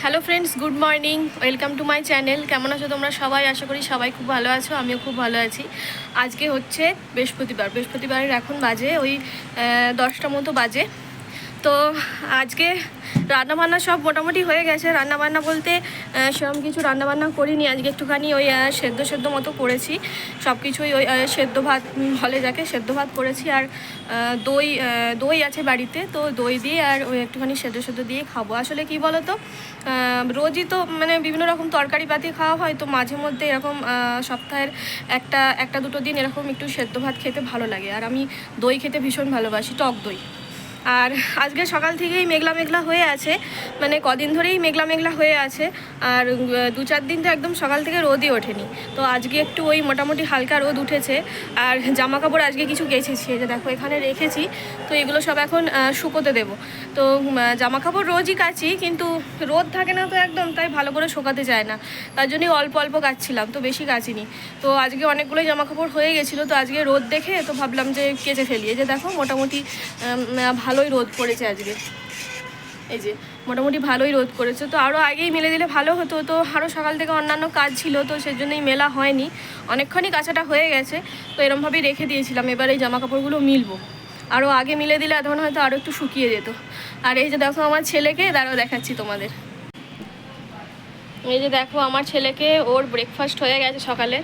Hello friends, good morning, welcome to my channel. কেমন আছো তোমরা সবাই? আশা করি সবাই খুব ভালো আছো, আমিও খুব ভালো আছি। আজকে হচ্ছে বৃহস্পতিবারের এখন বাজে ওই 10টা মতো বাজে। তো আজকে রান্নাবান্না সব মোটামুটি হয়ে গেছে। রান্নাবান্না বলতে সেরকম কিছু রান্নাবান্না করিনি আজকে, একটুখানি ওই সেদ্ধ মতো করেছি সব কিছুই। ওই সেদ্ধ ভাত হলে যাকে সেদ্ধ ভাত করেছি, আর দই আছে বাড়িতে, তো দই দিয়ে আর ওই একটুখানি সেদ্ধ দিয়ে খাবো। আসলে কি বলো তো, রোজই তো মানে বিভিন্ন রকম তরকারি পাতি খাওয়া হয়, তো মাঝে মধ্যে এরকম সপ্তাহের একটা দুটো দিন এরকম একটু সেদ্ধ ভাত খেতে ভালো লাগে। আর আমি দই খেতে ভীষণ ভালোবাসি, টক দই। আর আজকে সকাল থেকেই মেঘলা হয়ে আছে, মানে কদিন ধরেই মেঘলা হয়ে আছে। আর 2-4 দিন তো একদম সকাল থেকে রোদই ওঠেনি। তো আজকে একটু ওই মোটামুটি হালকা রোদ উঠেছে। আর জামা কাপড় আজকে কিছু গেছেছি, যে দেখো এখানে রেখেছি, তো এগুলো সব এখন শুকোতে দেবো। তো জামা কাপড় রোজই কাচি, কিন্তু রোদ থাকে না তো একদম, তাই ভালো করে শোকাতে যায় না। তার জন্যই অল্প কাচছিলাম, তো বেশি কাচিনি। তো আজকে অনেকগুলোই জামা কাপড় হয়ে গেছিলো, তো আজকে রোদ দেখে তো ভাবলাম যে কেচে ফেলি। এই যে দেখো মোটামুটি ভালোই রোদ পড়েছে আজকে। এই যে মোটামুটি ভালোই রোদ করেছে, তো আরও আগেই মেলে দিলে ভালো হতো। তো আরও সকাল থেকে অন্যান্য কাজ ছিল, তো সেজন্যই মেলা হয়নি। অনেকক্ষণই কাঁচাটা হয়ে গেছে, তো এরমভাবেই রেখে দিয়েছিলাম। এবার এই জামা কাপড়গুলো মিলবো, আরও আগে মিলে দিলে এখন হয়তো আরও একটু শুকিয়ে যেত। আর এই যে দেখো আমার ছেলেকে, দাঁড়াও দেখাচ্ছি তোমাদের। এই যে দেখো আমার ছেলেকে, ওর ব্রেকফাস্ট হয়ে গেছে, সকালে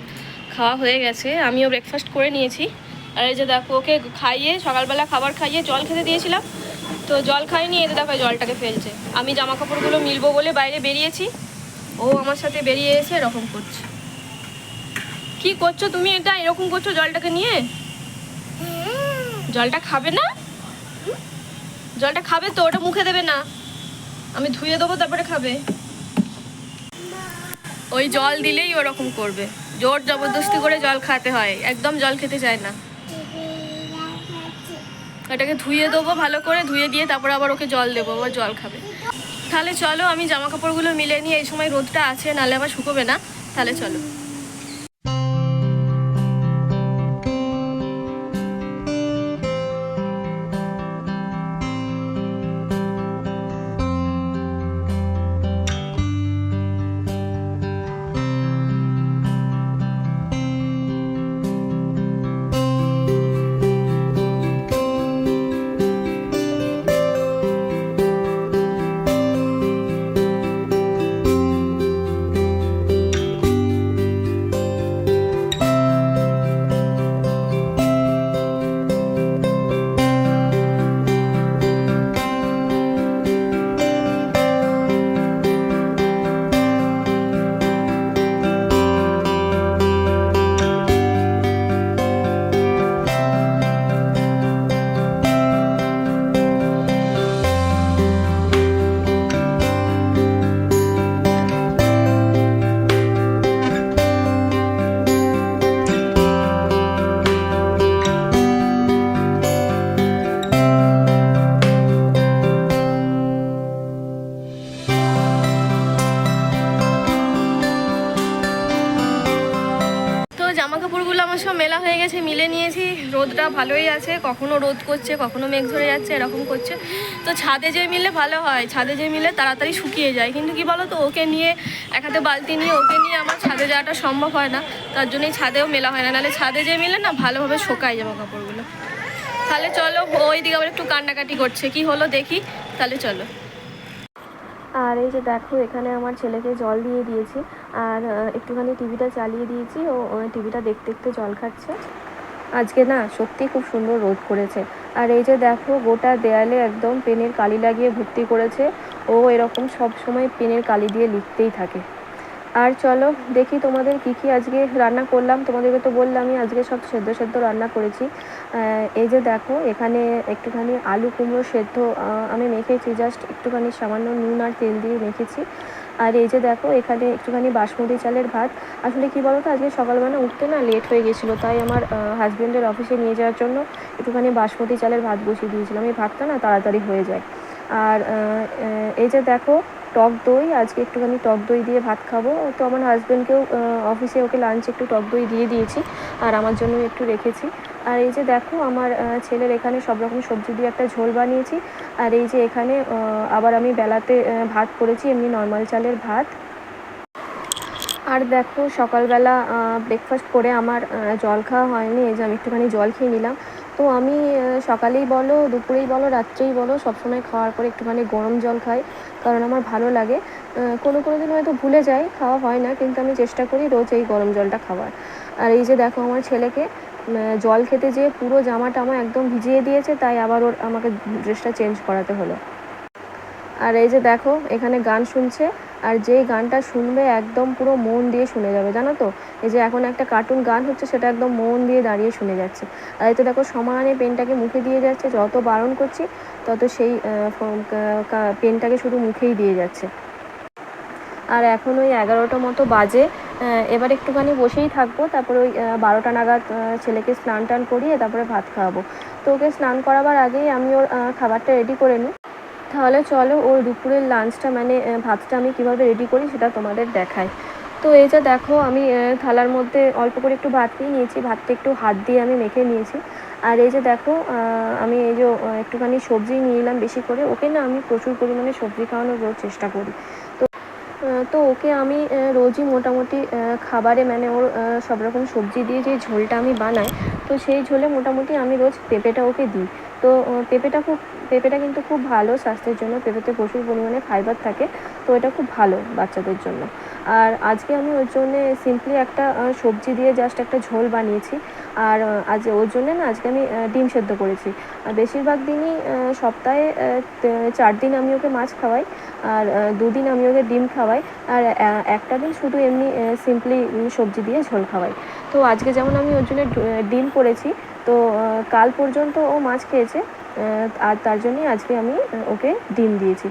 খাওয়া হয়ে গেছে, আমিও ব্রেকফাস্ট করে নিয়েছি। আর এই যে দেখো ওকে খাইয়ে, সকালবেলা খাবার খাইয়ে জল খেতে দিয়েছিলাম, তো জল খাইনি। এতে দেখো জলটাকে ফেলছে। আমি জামা কাপড়গুলো মিলবো বলে বাইরে বেরিয়েছি, ও আমার সাথে বেরিয়ে এসে এরকম করছে। কি করছো তুমি? এটা এরকম করছো জলটাকে নিয়ে? জলটা খাবে না? জলটা খাবে তো, ওটা মুখে দেবে না, আমি ধুয়ে দেবো তারপরে খাবে। ওই জল দিলেই ওরকম করবে, জোর জবরদস্তি করে জল খাতে হয়, একদম জল খেতে চায় না। এটাকে ধুয়ে দেবো, ভালো করে ধুয়ে দিয়ে তারপর আবার ওকে জল দেবো, আবার জল খাবে। তাহলে চলো আমি জামা কাপড়গুলো মিলে নিই, এই সময় রোদটা আছে, নাহলে আবার শুকোবে না। তাহলে চলো। জামা কাপড়গুলো আমার সব মেলা হয়ে গেছে, মিলে নিয়েছি। রোদটা ভালোই আছে, কখনো রোদ করছে, কখনো মেঘ ধরে যাচ্ছে, এরকম করছে। তো ছাদে যেয়ে মিললে ভালো হয়, ছাদে যেয়ে মিললে তাড়াতাড়ি শুকিয়ে যায়। কিন্তু কি বলো তো, ওকে নিয়ে এক হাতে বালতি নিয়ে ওকে নিয়ে আমার ছাদে যাওয়াটা সম্ভব হয় না, তার জন্যই ছাদেও মেলা হয় না। নাহলে ছাদে যেয়ে মিলে না ভালোভাবে শোকায় জামা কাপড়গুলো। তাহলে চলো, ওই দিকে আবার একটু কান্নাকাটি করছে, কি হলো দেখি, তাহলে চলো। আর এই যে দেখো এখানে আমার ছেলেকে জল দিয়ে দিয়েছি, আর একটুখানি টিভিটা চালিয়ে দিয়েছি, ও টিভিটা দেখতে দেখতে জল খাচ্ছে। আজকে না সত্যি খুব সুন্দর রোদ করেছে। আর এই যে দেখো গোটা দেয়ালে একদম পেনের কালি লাগিয়ে ভর্তি করেছে। ও এরকম সব সময় পেনের কালি দিয়ে লিখতেই থাকে। আর চলো দেখি তোমাদের কি আজকে রান্না করলাম। তোমাদেরকে তো বললামই আজকে সব সেদ্ধ রান্না করেছি। এই যে দেখো এখানে একটুখানি আলু কুমড়ো সেদ্ধ আমি মেখেছি, জাস্ট একটুখানি সামান্য নুন আর তেল দিয়ে মেখেছি। আর এই যে দেখো এখানে একটুখানি বাসমতি চালের ভাত। আসলে কি বলো তো, আজকে সকালবেলা উঠতে না লেট হয়ে গেছিলো, তাই আমার হাজব্যান্ডের অফিসে নিয়ে যাওয়ার জন্য একটুখানি বাসমতি চালের ভাত বসিয়ে দিয়েছিলাম। এই ভাতটা না তাড়াতাড়ি হয়ে যায়। আর এই যে দেখো টক দই, আজকে একটুখানি টক দই দিয়ে ভাত খাবো। তো আমার হাজব্যান্ডকেও অফিসে ওকে লাঞ্চে একটু টক দই দিয়ে দিয়েছি, আর আমার জন্য একটু রেখেছি। আর এই যে দেখো আমার ছেলের এখানে সব রকম সবজি দিয়ে একটা ঝোল বানিয়েছি। আর এই যে এখানে আবার আমি বেলাতে ভাত করেছি, এমনি নর্মাল চালের ভাত। আর দেখো সকালবেলা ব্রেকফাস্ট করে আমার জল খাওয়া হয়নি, এই যে আমি একটুখানি জল খেয়ে নিলাম। তো আমি সকালেই বলো, দুপুরেই বলো, রাত্রেই বলো, সবসময় খাওয়ার পরে একটুখানি গরম জল খাই, কারণ আমার ভালো লাগে। কোনো দিন হয়তো ভুলে যাই, খাওয়া হয় না, কিন্তু আমি চেষ্টা করি রোজ এই গরম জলটা খাওয়ার। আর এই যে দেখো আমার ছেলেকে জল খেতে যেয়ে পুরো জামাটা আমার একদম ভিজিয়ে দিয়েছে, তাই আবার ওর আমাকে ড্রেসটা চেঞ্জ করাতে হলো। আর এই যে দেখো এখানে গান শুনছে, আর যেই গানটা শুনবে একদম পুরো মন দিয়ে শুনে যাবে, জানো তো। এই যে এখন একটা কার্টুন গান হচ্ছে, সেটা একদম মন দিয়ে দাঁড়িয়ে শুনে যাচ্ছে। আর এই তো দেখো সমানে পেনটাকে মুখে দিয়ে যাচ্ছে, যত বারণ করছি তত সেই পেনটাকে শুধু মুখেই দিয়ে যাচ্ছে। আর এখন ওই 11টা মতো বাজে, এবার একটুখানি বসেই থাকবো, তারপরে ওই 12টা নাগাদ ছেলেকে স্নান টান করিয়ে তারপরে ভাত খাওয়াবো। তো ওকে স্নান করাবার আগেই আমি ওর খাবারটা রেডি করে নিই। তাহলে চলো ওর দুপুরের লাঞ্চটা মানে ভাতটা আমি কীভাবে রেডি করি সেটা তোমাদের দেখাই। তো এই যে দেখো আমি থালার মধ্যে অল্প করে একটু ভাত নিয়ে নিয়েছি, ভাতটা একটু হাত দিয়ে আমি মেখে নিয়েছি। আর এই যে দেখো আমি এই যে একটুখানি সবজি নিয়ে নিলাম বেশি করে, ওকে না আমি প্রচুর পরিমাণে সবজি খাওয়ানোর রোজ চেষ্টা করি। তো ওকে আমি রোজই মোটামুটি খাবারে মানে ওর সব রকম সবজি দিয়ে যে ঝোলটা আমি বানাই, তো সেই ঝোলে মোটামুটি আমি রোজ পেঁপেটা ওকে দিই। তো পেঁপেটা কিন্তু খুব ভালো স্বাস্থ্যের জন্য, পেঁপেতে প্রচুর পরিমাণে ফাইবার থাকে, তো এটা খুব ভালো বাচ্চাদের জন্য। আর আজকে আমি ওর জন্যে সিম্পলি একটা সবজি দিয়ে জাস্ট একটা ঝোল বানিয়েছি। আর আজ ওর জন্যে না আজকে আমি ডিম সেদ্ধ করেছি। আর বেশিরভাগ দিনই সপ্তাহে 4 দিন আমি ওকে মাছ খাওয়াই, আর 2 দিন আমি ওকে ডিম খাওয়াই, আর একটা দিন শুধু এমনি সিম্পলি সবজি দিয়ে ঝোল খাওয়াই। তো আজকে যেমন আমি ওর জন্য ডিম করেছি, তো কাল পর্যন্ত ও মাছ খেয়েছে, আর তার জন্যই আজকে আমি ওকে ডিম দিয়েছি।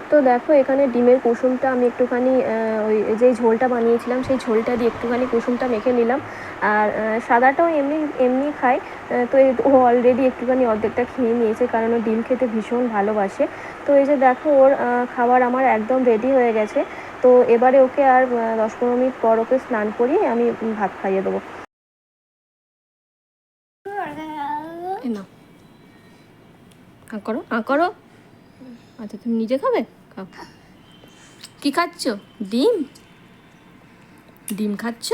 তো দেখো এখানে ডিমের কুসুমটা আমি একটুখানি ওই যেই ঝোলটা বানিয়েছিলাম সেই ঝোলটা দিয়ে একটুখানি কুসুমটা মেখে নিলাম। আর সাদাটাও এমনি খাই। তো ও অলরেডি একটুখানি অর্ধেকটা খেয়ে নিয়েছে, কারণ ও ডিম খেতে ভীষণ ভালোবাসে। তো এই যে দেখো ওর খাবার আমার একদম রেডি হয়ে গেছে। তো এবারে ওকে আর 10-15 মিনিট পর ওকে স্নান করিয়ে আমি ভাত খাইয়ে দেবো। না করো করো, আচ্ছা তুমি নিজে খাবে, খাও। কি খাচ্ছ? ডিম? ডিম খাচ্ছ?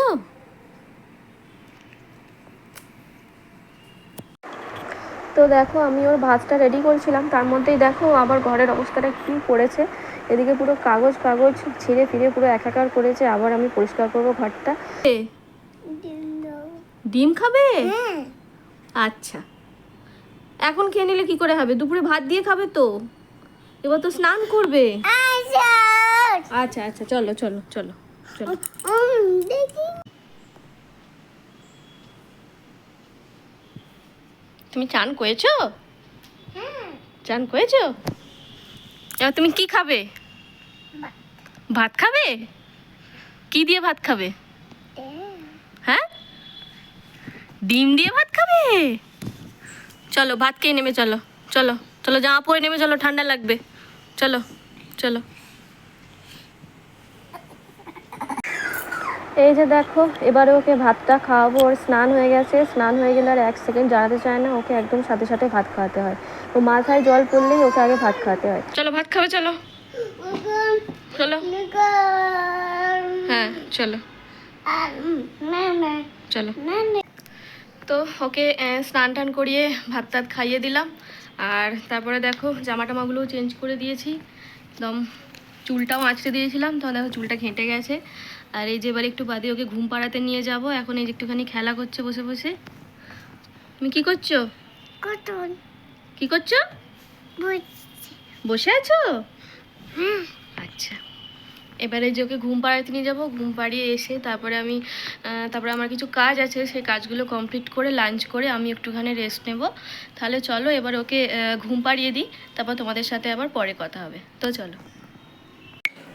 তো দেখো আমি ওর ভাতটা রেডি করছিলাম, তার মধ্যেই দেখো আবার ঘরের অবস্থাটা কী করেছে। এদিকে পুরো কাগজ ছিঁড়ে ফিরে পুরো একাকার করেছে, আবার আমি পরিষ্কার করবো ঘরটা। ডিম খাবে? আচ্ছা, এখন খেয়ে নিলে কি করে হবে? দুপুরে ভাত দিয়ে খাবে তো, এবার তো স্নান করবে। আচ্ছা আচ্ছা চলো চলো চলো চলো। তুমি চান করেছো? চান করেছো? এবার তুমি কি খাবে? ভাত খাবে? কি দিয়ে ভাত খাবে? হ্যাঁ, ডিম দিয়ে ভাত খাবে? চলো ভাত খেয়ে নেমে চলো, চলো চলো জামা পরে নেমে চলো, ঠান্ডা লাগবে। চলো চলো। এই যে দেখো এবারে ওকে ভাতটা খাওয়াবো, ওর স্নান হয়ে গেছে, স্নান হয়ে গেলে আর 1 সেকেন্ড দাঁড়াতে চায় না, ওকে একদম সাথে সাথে ভাত খাওয়াতে হয়। তো মাথায় জল পড়লেই ওকে আগে ভাত খাওয়াতে হয়। চলো ভাত খাবে, চলো চলো। হ্যাঁ চলো চলো। তো ওকে স্নান টান করিয়ে ভাত টাত খাইয়ে দিলাম, আর তারপরে দেখো জামা টামাগুলোও চেঞ্জ করে দিয়েছি, একদম চুলটাও আঁচড়ে দিয়েছিলাম, তো দেখো চুলটা ঘেঁটে গেছে। আর এই যে এবার একটু বাদে ওকে ঘুম পাড়াতে নিয়ে যাব, এখন এই যে একটুখানি খেলা করছে বসে বসে। তুমি কি করছো? কি করছো? বসে আছো? আচ্ছা, এবারে যে ওকে ঘুম পাড়াতে নিয়ে যাবো, ঘুম পাড়িয়ে এসে তারপরে আমার কিছু কাজ আছে, সেই কাজগুলো কমপ্লিট করে লাঞ্চ করে আমি একটুখানি রেস্ট নেব। তাহলে চলো এবার ওকে ঘুম পাড়িয়ে দিই, তারপর তোমাদের সাথে আবার পরে কথা হবে। তো চলো।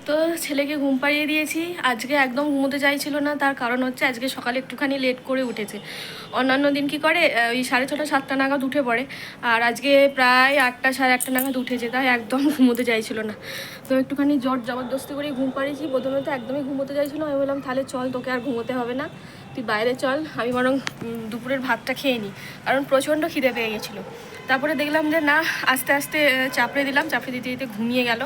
তো ছেলেকে ঘুম পাড়িয়ে দিয়েছি। আজকে একদম ঘুমোতে চাইছিল না, তার কারণ হচ্ছে আজকে সকালে একটুখানি লেট করে উঠেছে। অন্যান্য দিন কি করে ওই 6:30 7টা নাগাদ উঠে পড়ে, আর আজকে প্রায় 8টা 8:30 নাগাদ উঠেছে, তাই একদম ঘুমোতে চাইছিল না। তো একটুখানি জোর জবরদস্তি করে ঘুম পাড়িয়েছি। প্রথমে তো একদমই ঘুমোতে চাইছিল, আমি বললাম তাহলে চল, তোকে আর ঘুমোতে হবে না, তুই বাইরে চল, আমি বরং দুপুরের ভাতটা খেয়ে নিই, কারণ প্রচণ্ড খিদে পেয়ে গেছিলো। তারপরে দেখলাম যে না, আস্তে আস্তে চাপড়ে দিলাম, চাপড়ে দিতে দিতে ঘুমিয়ে গেল।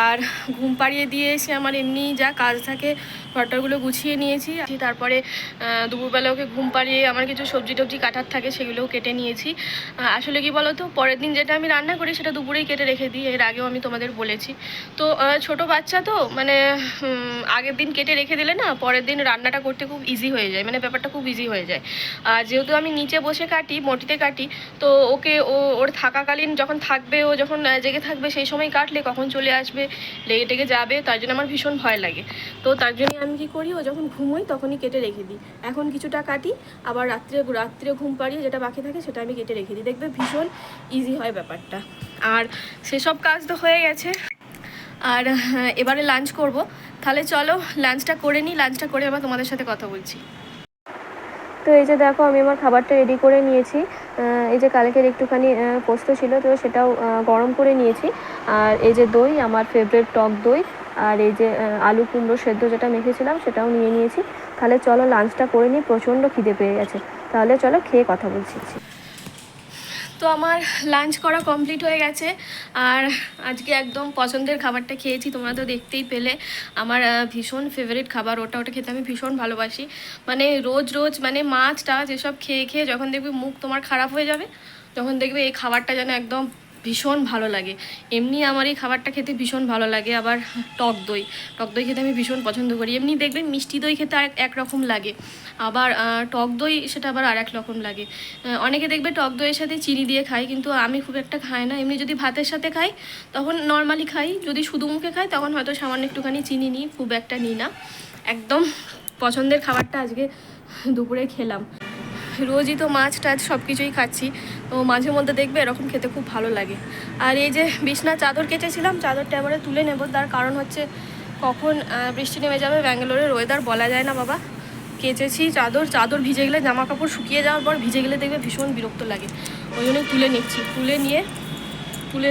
আর ঘুম পাড়িয়ে দিয়ে এসে আমার এমনি যা কাজ থাকে ঘরটাগুলো গুছিয়ে নিয়েছি। তারপরে দুপুরবেলা ওকে ঘুম পাড়িয়ে আমার কিছু সবজি টবজি কাটার থাকে সেগুলোও কেটে নিয়েছি। আসলে কি বলো তো, পরের দিন যেটা আমি রান্না করি সেটা দুপুরেই কেটে রেখে দিই, এর আগেও আমি তোমাদের বলেছি। তো ছোট বাচ্চা তো মানে আগের দিন কেটে রেখে দিলে না পরের দিন রান্নাটা করতে খুব ইজি হয়ে যায়, মানে ব্যাপারটা খুব ইজি হয়ে যায়। আর যেহেতু আমি নিচে বসে কাটি, মটিতে কাটি, তো ওকে ওর থাকাকালীন যখন থাকবে, ও যখন জেগে থাকবে সেই সময় কাটলে কখন চলে আসবে, লেগে টেগে যাবে, তার জন্য আমার ভীষণ ভয় লাগে। তো তার জন্য আমি কি করি, ও যখন ঘুমোই তখনই কেটে রেখে দিই। এখন কিছুটা কাটি, আবার রাত্রে ঘুম পাড়িয়ে যেটা বাকি থাকে সেটা আমি কেটে রেখে দিই, দেখবে ভীষণ ইজি হয় ব্যাপারটা। আর সেসব কাজ তো হয়ে গেছে, আর এবারে লাঞ্চ করব। তাহলে চলো লাঞ্চটা করে নিই, লাঞ্চটা করে আবার তোমাদের সাথে কথা বলছি। তো এই যে দেখো, আমি আমার খাবারটা রেডি করে নিয়েছি। এই যে কালকের একটুখানি পোস্ত ছিল, তো সেটাও গরম করে নিয়েছি। আর এই যে দই, আমার ফেভারিট টক দই, আর এই যে আলু কুমড়ো সেদ্ধ যেটা মেখেছিলাম সেটাও নিয়ে নিয়েছি। তাহলে চলো লাঞ্চটা করে নিই, প্রচণ্ড খিদে পেয়ে গেছে। তাহলে চলো খেয়ে কথা বলছি। তো আমার লাঞ্চ করা কমপ্লিট হয়ে গেছে, আর আজকে একদম পছন্দের খাবারটা খেয়েছি, তোমরা তো দেখতেই পেলে। আমার ভীষণ ফেভারিট খাবার ওটা খেতে আমি ভীষণ ভালোবাসি। মানে রোজ রোজ মানে মাছ টাছ এসব খেয়ে খেয়ে যখন দেখবে মুখ তোমার খারাপ হয়ে যাবে, তখন দেখবে এই খাবারটা যেন একদম ভীষণ ভালো লাগে। এমনি আমার এই খাবারটা খেতে ভীষণ ভালো লাগে। আবার টক দই খেতে আমি ভীষণ পছন্দ করি। এমনি দেখবেন মিষ্টি দই খেতে একরকম লাগে, আবার টক দই সেটা আবার আর এক রকম লাগে। অনেকে দেখবে টক দইয়ের সাথে চিনি দিয়ে খায়, কিন্তু আমি খুব একটা খাই না। এমনি যদি ভাতের সাথে খাই তখন নর্মালি খাই, যদি শুধু মুখে খাই তখন হয়তো সামান্য একটুখানি চিনি নিই, খুব একটা নিই না। একদম পছন্দের খাবারটা আজকে দুপুরে খেলাম। রোজই তো মাছ টাছ সব কিছুই খাচ্ছি, তো মাঝে মধ্যে দেখবে এরকম খেতে খুব ভালো লাগে। আর এই যে বিছনা চাদর কেচেছিলাম, চাদরটা এবারে তুলে নেব, তার কারণ হচ্ছে কখন বৃষ্টি নেমে যাবে, ব্যাঙ্গালোরের ওয়েদার বলা যায় না বাবা। কেচেছি চাদর ভিজে গেলে, জামা কাপড় শুকিয়ে যাওয়ার পর ভিজে গেলে দেখবে ভীষণ বিরক্ত লাগে, ওই জন্য তুলে নিচ্ছি। তুলে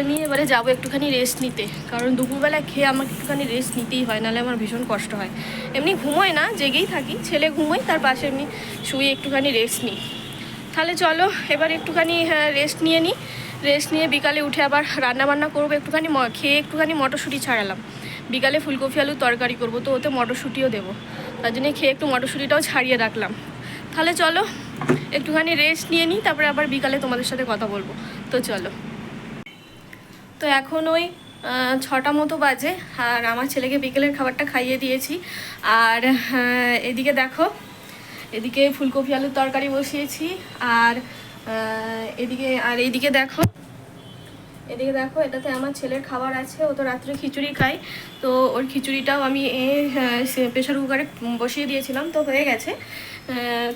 নিয়ে এবারে যাবো একটুখানি রেস্ট নিতে, কারণ দুপুরবেলা খেয়ে আমাকে একটুখানি রেস্ট নিতেই হয়, নাহলে আমার ভীষণ কষ্ট হয়। এমনি ঘুমোয় না, জেগেই থাকি, ছেলে ঘুমোয়, তার পাশে এমনি শুয়ে একটুখানি রেস্ট নিই। তাহলে চলো এবার একটুখানি রেস্ট নিয়ে বিকালে উঠে আবার রান্নাবান্না করবো। একটুখানি খেয়ে একটুখানি মটরশুঁটি ছাড়ালাম, বিকালে ফুলকপি আলু তরকারি করব, তো ওতে মটরশুঁটিও দেবো, তার জন্য খেয়ে একটু মটরশুঁটিটাও ছাড়িয়ে রাখলাম। তাহলে চলো একটুখানি রেস্ট নিয়ে নিই, তারপরে আবার বিকালে তোমাদের সাথে কথা বলবো। তো চলো। তো এখন ওই 6টা মতো বাজে, আর আমার ছেলেকে বিকেলের খাবারটা খাইয়ে দিয়েছি। আর এদিকে ফুলকপি আলুর তরকারি বসিয়েছি। আর এইদিকে দেখো, এটাতে আমার ছেলের খাবার আছে, ও তো রাত্রে খিচুড়ি খায়, তো ওর খিচুড়িটাও আমি প্রেশার কুকারে বসিয়ে দিয়েছিলাম, তো হয়ে গেছে।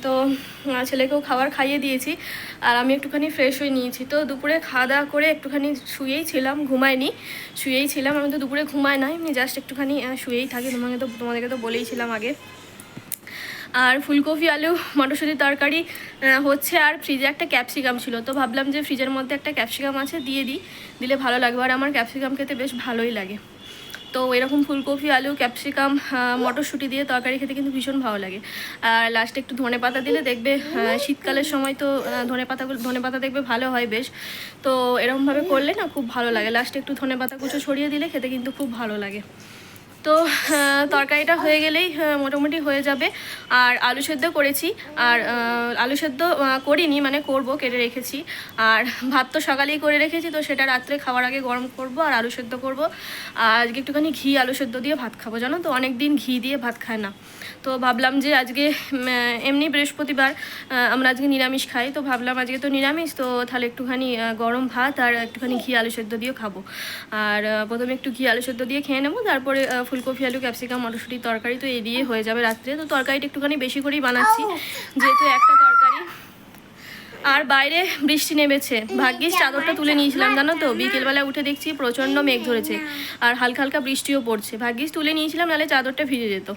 তো ছেলেকেও খাবার খাইয়ে দিয়েছি, আর আমি একটুখানি ফ্রেশ হয়ে নিয়েছি। তো দুপুরে খাওয়া দাওয়া করে একটুখানি শুয়েই ছিলাম, আমি তো দুপুরে ঘুমাই না, এমনি জাস্ট একটুখানি শুয়েই থাকি, তোমাদেরকে তো বলেইছিলাম আগে। আর ফুলকপি আলু মটরশুঁটির তরকারি হচ্ছে, আর ফ্রিজে একটা ক্যাপসিকাম ছিল, তো ভাবলাম যে ফ্রিজের মধ্যে একটা ক্যাপসিকাম আছে, দিলে ভালো লাগবে, আর আমার ক্যাপসিকাম খেতে বেশ ভালোই লাগে। তো এরকম ফুলকপি আলু ক্যাপসিকাম মটরশুঁটি দিয়ে তরকারি খেতে কিন্তু ভীষণ ভালো লাগে। আর লাস্টে একটু ধনেপাতা দিলে দেখবে, শীতকালের সময় তো ধনেপাতা দেখবে ভালো হয় বেশ, তো এরকমভাবে করলে না খুব ভালো লাগে। লাস্টে একটু ধনেপাতা কুচো ছড়িয়ে দিলে খেতে কিন্তু খুব ভালো লাগে। তো তরকারিটা হয়ে গেলেই মোটামুটি হয়ে যাবে। আর আলু সেদ্ধ করেছি, আর আলু সেদ্ধ করিনি, মানে করব, কেটে রেখেছি। আর ভাত তো সকালেই করে রেখেছি, তো সেটা রাত্রে খাওয়ার আগে গরম করব, আর আলু সেদ্ধ করব। আর আজকে একটুখানি ঘি আলু সেদ্ধ দিয়ে ভাত খাবো, জানো তো অনেক দিন ঘি দিয়ে ভাত খায় না, তো ভাবলাম যে আজকে এমনি বৃহস্পতিবার আমরা আজকে নিরামিষ খাই, তো ভাবলাম আজকে তো নিরামিষ, তো তাহলে একটুখানি গরম ভাত আর একটুখানি ঘি আলু সেদ্ধ দিয়ে খাবো। আর প্রথমে একটু ঘি আলু সেদ্ধ দিয়ে খেয়ে নেবো, তারপরে ফুলকপি আলু ক্যাপসিকাম মটরশুঁটির তরকারি তো এই দিয়ে হয়ে যাবে রাত্রে। তো তরকারিটা একটুখানি বেশি করেই বানাচ্ছি, যেহেতু একটা তরকারি। আর বাইরে বৃষ্টি নেমেছে, ভাগ্যিস চাদরটা তুলে নিয়েছিলাম জানো তো, বিকেলবেলা উঠে দেখছি প্রচণ্ড মেঘ ধরেছে আর হালকা হালকা বৃষ্টিও পড়ছে, ভাগ্যিস তুলে নিয়েছিলাম, নাহলে চাদরটা ভিজে যেত।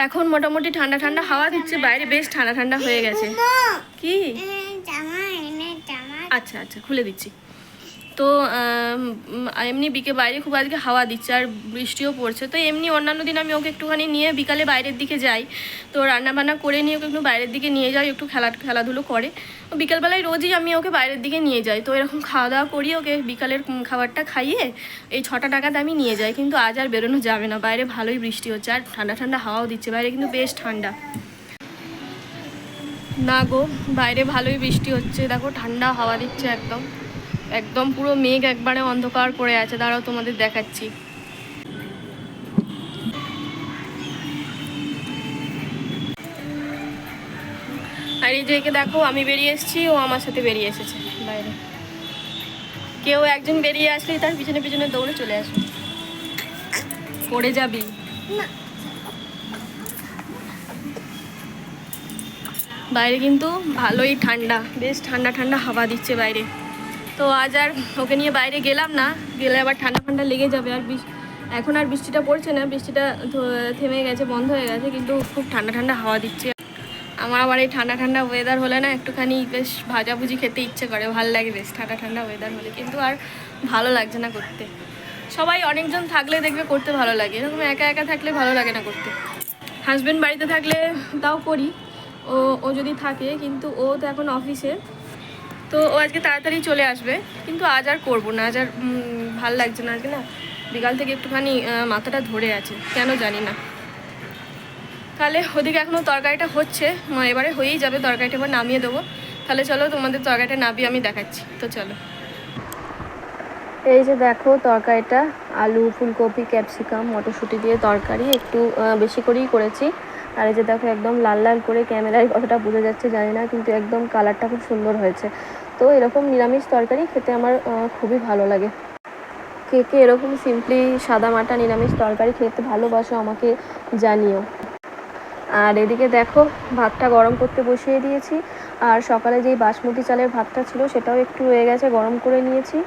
এখন মোটামুটি ঠান্ডা ঠান্ডা হাওয়া দিচ্ছে বাইরে, বেশ ঠান্ডা ঠান্ডা হয়ে গেছে। কি? আচ্ছা আচ্ছা খুলে দিচ্ছি। তো এমনি বাইরে খুব আজকে হাওয়া দিচ্ছে আর বৃষ্টিও পড়ছে, তো এমনি অন্যান্য দিন আমি ওকে একটুখানি নিয়ে বিকালে বাইরের দিকে যাই, তো রান্নাবান্না করে নিয়ে ওকে একটু বাইরের দিকে নিয়ে যাই, একটু খেলাধুলো করে। বিকালবেলায় রোজই আমি ওকে বাইরের দিকে নিয়ে যাই, তো এরকম খাওয়া দাওয়া করি, ওকে বিকালের খাবারটা খাইয়ে এই 6টা টাকাতে আমি নিয়ে যাই। কিন্তু আজ আর বেরোনো যাবে না, বাইরে ভালোই বৃষ্টি হচ্ছে আর ঠান্ডা ঠান্ডা হাওয়াও দিচ্ছে, বাইরে কিন্তু বেশ ঠান্ডা। না গো, বাইরে ভালোই বৃষ্টি হচ্ছে, দেখো ঠান্ডা হাওয়া দিচ্ছে একদম, একদম পুরো মেঘ একবারে অন্ধকার করে আছে। দাঁড়াও তোমাদের দেখাচ্ছি। আর এই যে একে দেখো, আমি বেরিয়ে এসেছি, ও আমার সাথে বেরিয়ে এসেছে বাইরে। কেউ একজন বেরিয়ে আসলেই তার পিছনে পিছনে দৌড়ে চলে আসবে, পড়ে যাবি। বাইরে কিন্তু ভালোই ঠান্ডা, বেশ ঠান্ডা ঠান্ডা হাওয়া দিচ্ছে বাইরে। তো আজ আর ওকে নিয়ে বাইরে গেলাম না, গেলে আবার ঠান্ডা ঠান্ডা লেগে যাবে। আর এখন আর বৃষ্টিটা পড়ছে না, বৃষ্টিটা থেমে গেছে, বন্ধ হয়ে গেছে, কিন্তু খুব ঠান্ডা ঠান্ডা হাওয়া দিচ্ছে। আমার আবার এই ঠান্ডা ঠান্ডা ওয়েদার হলে না একটুখানি বেশ ভাজাভুজি খেতে ইচ্ছে করে, ভালো লাগে বেশ ঠান্ডা ঠান্ডা ওয়েদার হলে, কিন্তু আর ভালো লাগছে না করতে। সবাই অনেকজন থাকলে দেখবে করতে ভালো লাগে, এরকম একা একা থাকলে ভালো লাগে না করতে। হাজব্যান্ড বাড়িতে থাকলে তাও করি, ও যদি থাকে, কিন্তু ও তো এখন অফিসে, তো ও আজকে তাড়াতাড়ি চলে আসবে, কিন্তু আজ আর করবো না, আজ আর ভাল লাগছে না আজকে না, বিকাল থেকে একটুখানি মাথাটা ধরে আছে, কেন জানি না। তাহলে ওদিকে এখনও তরকারিটা হচ্ছে, এবারে হয়েই যাবে, তরকারিটা এবার নামিয়ে দেবো। তাহলে চলো তোমাদের তরকারিটা নামিয়ে আমি দেখাচ্ছি, তো চলো। এই যে দেখো তরকারিটা, আলু ফুলকপি ক্যাপসিকাম মটরশুঁটি দিয়ে তরকারি, একটু বেশি করেই করেছি। আর এই যে দেখো একদম লাল লাল করে, ক্যামেরায় কতটা বোঝা যাচ্ছে জানি না, কিন্তু একদম কালারটা খুব সুন্দর হয়েছে। তো এরকম নিরামিষ তরকারি খেতে আমার খুবই ভালো লাগে। কে কে এরকম সিম্পলি সাদামাটা নিরামিষ তরকারি খেতে ভালোবাসো আমাকে জানিও। আর এদিকে দেখো ভাতটা গরম করতে বসিয়ে দিয়েছি, আর সকালে যেই বাসমতি চালের ভাতটা ছিল সেটাও একটু রয়ে গেছে, গরম করে নিয়েছি।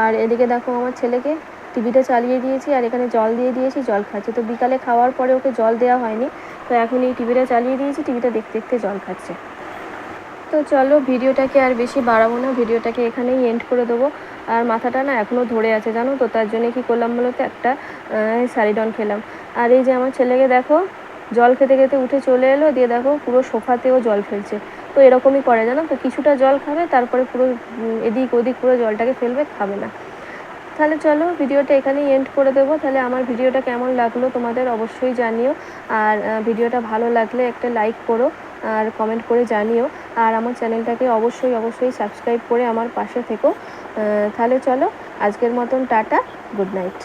আর এদিকে দেখো আমার ছেলেকে টিভিটা চালিয়ে দিয়েছি, আর এখানে জল দিয়ে দিয়েছি, জল খাচ্ছে। তো বিকালে খাওয়ার পরে ওকে জল দেওয়া হয়নি, তো এখন এই টিভিটা চালিয়ে দিয়েছি, টিভিটা দেখতে দেখতে জল খাচ্ছে। তো চলো ভিডিওটাকে আর বেশি বাড়াবো না, ভিডিওটাকে এখানেই এন্ড করে দেবো। আর মাথাটা না এখনও ধরে আছে জানো তো, তার জন্য কী করলাম বলো তো, একটা স্যারিডন খেলাম। আর এই যে আমার ছেলেকে দেখো জল খেতে খেতে উঠে চলে এলো, দিয়ে দেখো পুরো সোফাতেও জল ফেলছে। তো এরকমই করে জানো তো, কিছুটা জল খাবে, তারপরে পুরো এদিক ওদিক পুরো জলটাকে ফেলবে, খাবে না। তাহলে চলো ভিডিওটা এখানেই এন্ড করে দেবো। তাহলে আমার ভিডিওটা কেমন লাগলো তোমাদের অবশ্যই জানিও, আর ভিডিওটা ভালো লাগলে একটা লাইক করো আর কমেন্ট করে জানিও, আর আমার চ্যানেলটাকে অবশ্যই অবশ্যই সাবস্ক্রাইব করে আমার পাশে থেকো। তাহলে চলো আজকের মতন টাটা, গুড নাইট।